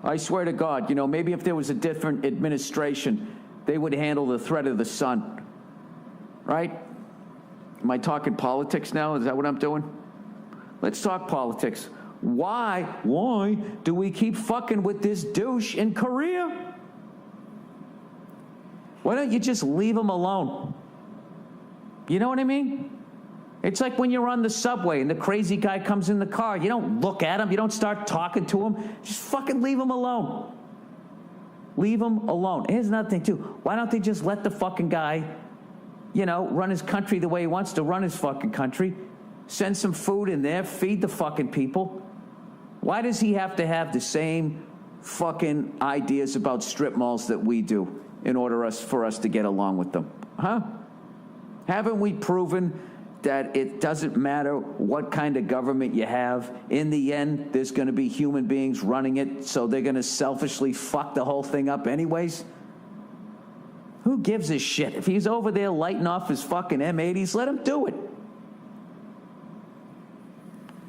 I swear to God, maybe if there was a different administration, they would handle the threat of the sun. Right? Am I talking politics now? Is that what I'm doing? Let's talk politics. Why do we keep fucking with this douche in Korea? Why don't you just leave him alone? You know what I mean? It's like when you're on the subway and the crazy guy comes in the car. You don't look at him. You don't start talking to him. Just fucking leave him alone. Leave him alone. Here's another thing, too. Why don't they just let the fucking guy, run his country the way he wants to run his fucking country? Send some food in there. Feed the fucking people. Why does he have to have the same fucking ideas about strip malls that we do in order for us to get along with them? Huh? Haven't we proven that it doesn't matter what kind of government you have? In the end, there's going to be human beings running it, so they're going to selfishly fuck the whole thing up anyways? Who gives a shit? If he's over there lighting off his fucking M80s, let him do it.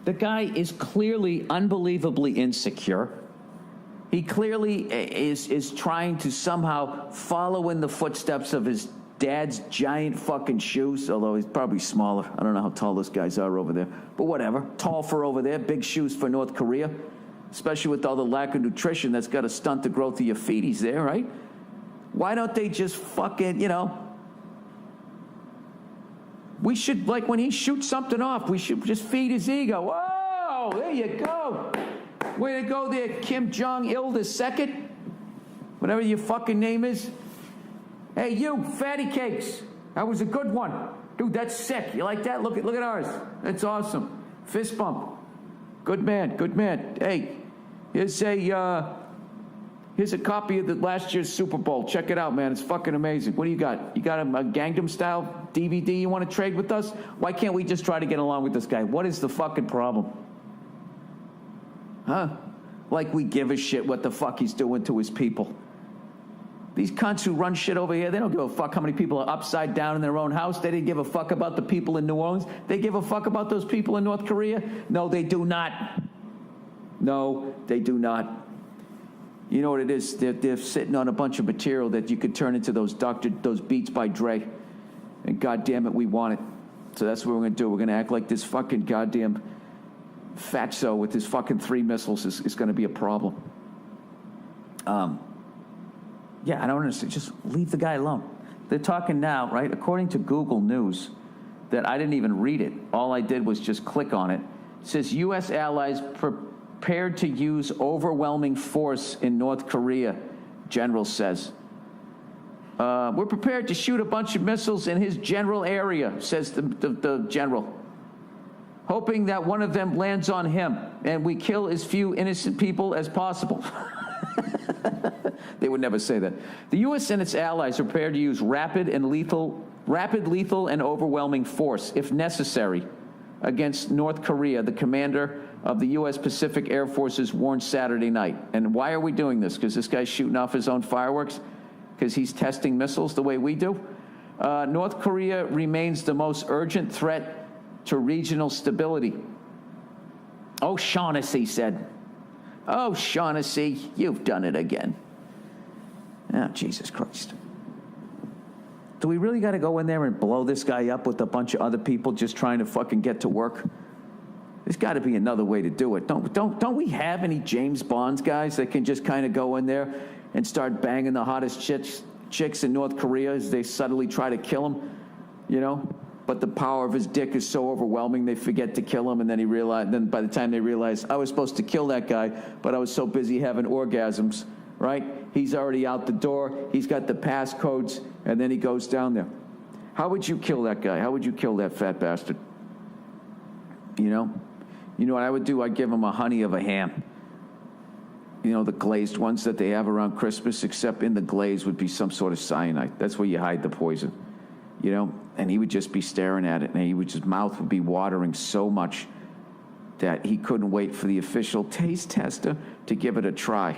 The guy is clearly unbelievably insecure. He clearly is trying to somehow follow in the footsteps of his dad's giant fucking shoes, although he's probably smaller. I don't know how tall those guys are over there. But whatever. Tall for over there, big shoes for North Korea. Especially with all the lack of nutrition that's got to stunt the growth of your feeties there, right? Why don't they just fucking, we should, like when he shoots something off, we should just feed his ego. Whoa, there you go. Way to go there, Kim Jong-il II. Whatever your fucking name is. Hey, you, fatty cakes. That was a good one. Dude, that's sick. You like that? Look at ours. That's awesome. Fist bump. Good man, good man. Hey, here's a copy of the last year's Super Bowl. Check it out, man. It's fucking amazing. What do you got? You got a Gangnam Style DVD you want to trade with us? Why can't we just try to get along with this guy? What is the fucking problem? Huh? Like we give a shit what the fuck he's doing to his people. These cunts who run shit over here, they don't give a fuck how many people are upside down in their own house. They didn't give a fuck about the people in New Orleans. They give a fuck about those people in North Korea? No, they do not. No, they do not. You know what it is? They're sitting on a bunch of material that you could turn into those Beats by Dre. And goddamn it, we want it. So that's what we're going to do. We're going to act like this fucking goddamn fatso with his fucking 3 missiles is going to be a problem. Yeah, I don't understand. Just leave the guy alone. They're talking now, right? According to Google News, that I didn't even read it. All I did was just click on it. It says U.S. allies prepared to use overwhelming force in North Korea, general says. We're prepared to shoot a bunch of missiles in his general area, says the general, hoping that one of them lands on him and we kill as few innocent people as possible. They would never say that. The U.S. and its allies are prepared to use rapid, lethal, and overwhelming force, if necessary, against North Korea, the commander of the U.S. Pacific Air Forces warned Saturday night. And why are we doing this? Because this guy's shooting off his own fireworks? Because he's testing missiles the way we do? North Korea remains the most urgent threat to regional stability. O'Shaughnessy said. Oh, Shaughnessy, you've done it again. Oh, Jesus Christ. Do we really got to go in there and blow this guy up with a bunch of other people just trying to fucking get to work? There's got to be another way to do it. Don't we have any James Bonds guys that can just kind of go in there and start banging the hottest chicks in North Korea as they subtly try to kill him? But the power of his dick is so overwhelming they forget to kill him, and then by the time they realize, I was supposed to kill that guy, but I was so busy having orgasms, right? He's already out the door. He's got the passcodes, and then he goes down there. How would you kill that guy? How would you kill that fat bastard? You know what I would do? I'd give him a honey of a ham. The glazed ones that they have around Christmas, except in the glaze would be some sort of cyanide. That's where you hide the poison. And he would just be staring at it, and his mouth would be watering so much that he couldn't wait for the official taste tester to give it a try,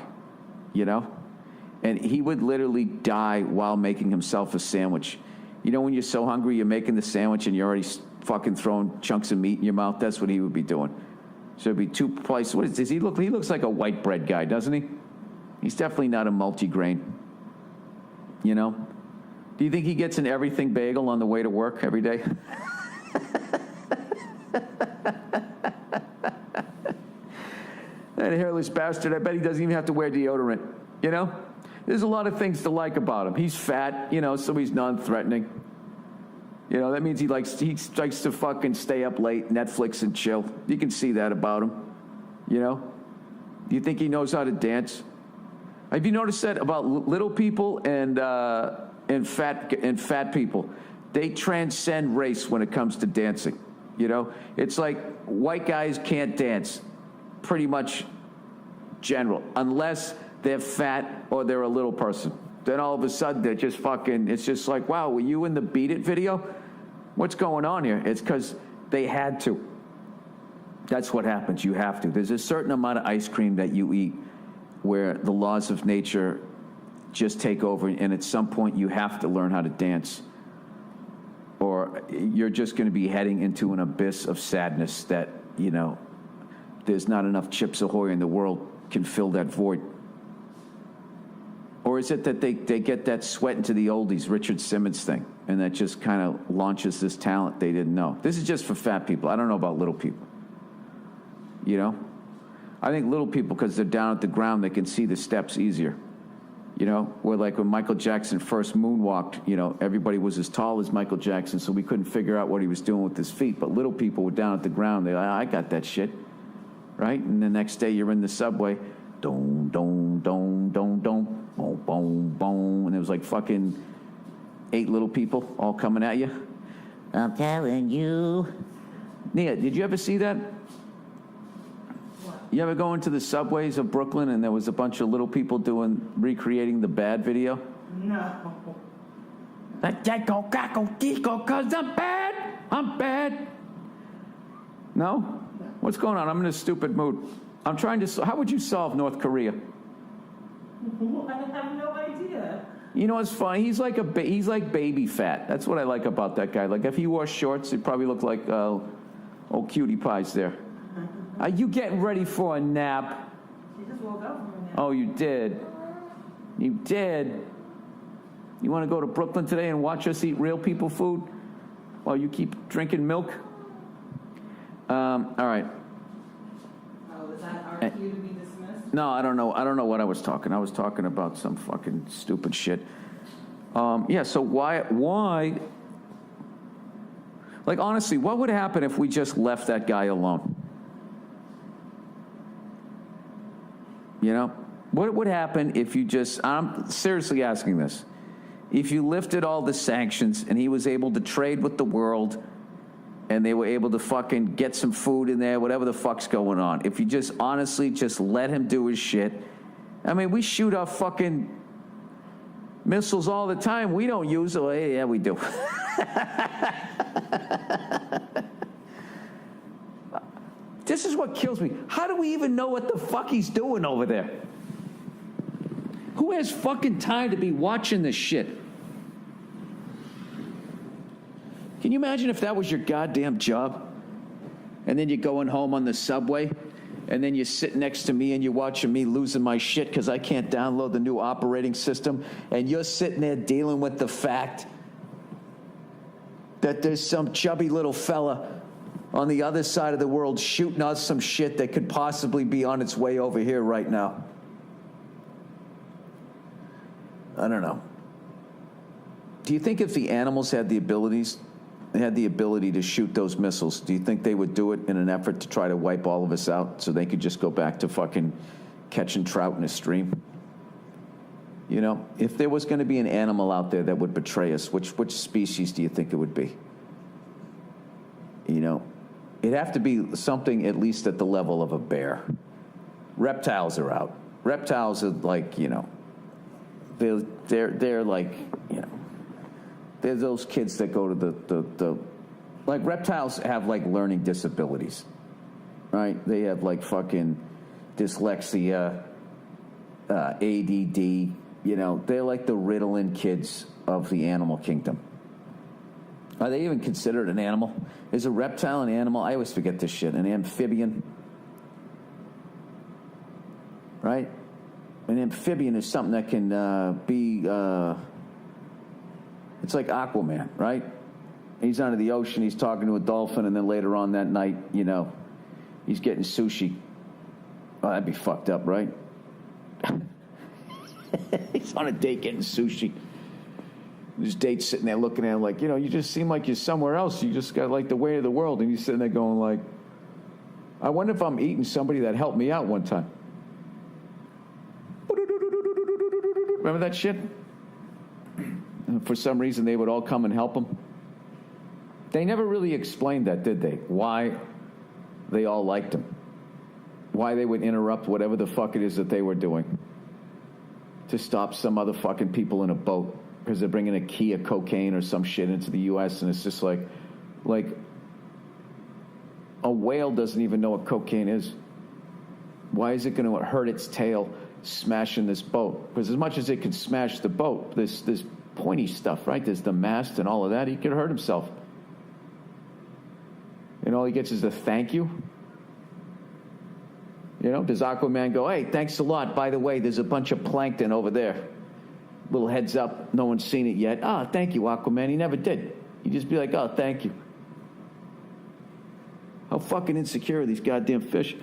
And he would literally die while making himself a sandwich. When you're so hungry, you're making the sandwich and you're already fucking throwing chunks of meat in your mouth? That's what he would be doing. So it'd be 2 places. What is this? He looks like a white bread guy, doesn't he? He's definitely not a multigrain. You know? Do you think he gets an everything bagel on the way to work every day? That hairless bastard, I bet he doesn't even have to wear deodorant. You know? There's a lot of things to like about him. He's fat, you know, so he's non-threatening. You know, that means he likes to fucking stay up late, Netflix and chill. You can see that about him. You know? Do you think he knows how to dance? Have you noticed that about little people and fat people? They transcend race when it comes to dancing. You know? It's like white guys can't dance. Pretty much general. Unless they're fat or they're a little person. Then all of a sudden they're just fucking, it's just like, wow, were you in the Beat It video? What's going on here? It's because they had to. That's what happens. You have to. There's a certain amount of ice cream that you eat where the laws of nature just take over, and at some point you have to learn how to dance. Or you're just going to be heading into an abyss of sadness that, you know, there's not enough Chips Ahoy in the world can fill that void. Or is it that they get that sweat into the oldies, Richard Simmons thing, and that just kind of launches this talent they didn't know? This is just for fat people. I don't know about little people. You know? I think little people, because they're down at the ground, they can see the steps easier. You know? Where like when Michael Jackson first moonwalked, you know, everybody was as tall as Michael Jackson, so we couldn't figure out what he was doing with his feet. But little people were down at the ground. They're like, I got that shit. Right? And the next day you're in the subway. Dong, dong, dong, dong, dong. Boom, boom, boom. And it was like fucking 8 little people all coming at you. I'm telling you. Nia, did you ever see that? What? You ever go into the subways of Brooklyn and there was a bunch of little people recreating the Bad video? No. Cause I'm bad. I'm bad. No? What's going on? I'm in a stupid mood. I'm trying to. How would you solve North Korea? I have no idea. You know what's funny? He's like baby fat. That's what I like about that guy. Like if he wore shorts, he'd probably look like old cutie pies there. Are you getting ready for a nap? She just woke up from a nap. Oh, you did. You did. You want to go to Brooklyn today and watch us eat real people food while you keep drinking milk? All right. Oh, is that our cue to be dismissed? No, I don't know. I don't know what I was talking. I was talking about some fucking stupid shit. Yeah, so why? Like, honestly, what would happen if we just left that guy alone? You know? What would happen if you just, I'm seriously asking this, if you lifted all the sanctions and he was able to trade with the world and they were able to fucking get some food in there, whatever the fuck's going on. If you just honestly just let him do his shit. I mean, we shoot off fucking missiles all the time. We don't use them. Yeah, we do. This is what kills me. How do we even know what the fuck he's doing over there? Who has fucking time to be watching this shit? Can you imagine if that was your goddamn job? And then you're going home on the subway, and then you sit next to me and you're watching me losing my shit because I can't download the new operating system, and you're sitting there dealing with the fact that there's some chubby little fella on the other side of the world shooting us some shit that could possibly be on its way over here right now. I don't know. Do you think if the animals had the ability to shoot those missiles, do you think they would do it in an effort to try to wipe all of us out so they could just go back to fucking catching trout in a stream? You know, if there was going to be an animal out there that would betray us, which species do you think it would be? You know, it'd have to be something at least at the level of a bear. Reptiles are out. Reptiles are like, you know, they're like, you know, they're those kids that go to the like reptiles have like learning disabilities, right? They have like fucking dyslexia, ADD, you know, they're like the Ritalin kids of the animal kingdom. Are they even considered an animal? Is a reptile an animal? I always forget this shit. An amphibian, right? An amphibian is something that can be. It's like Aquaman, right? He's under the ocean. He's talking to a dolphin, and then later on that night, he's getting sushi. Oh, that'd be fucked up, right? He's on a date getting sushi. This date's sitting there looking at him like, you just seem like you're somewhere else. You just got like the way of the world. And he's sitting there going like, I wonder if I'm eating somebody that helped me out one time. Remember that shit? And for some reason, they would all come and help him. They never really explained that, did they? Why they all liked him. Why they would interrupt whatever the fuck it is that they were doing to stop some other fucking people in a boat because they're bringing a key of cocaine or some shit into the U.S. and it's just like a whale doesn't even know what cocaine is. Why is it going to hurt its tail smashing this boat? Because as much as it could smash the boat, this pointy stuff, right? There's the mast and all of that. He could hurt himself. And all he gets is a thank you. Does Aquaman go, hey, thanks a lot. By the way, there's a bunch of plankton over there. Little heads up. No one's seen it yet. Ah, thank you, Aquaman. He never did. He'd just be like, oh, thank you. How fucking insecure are these goddamn fish?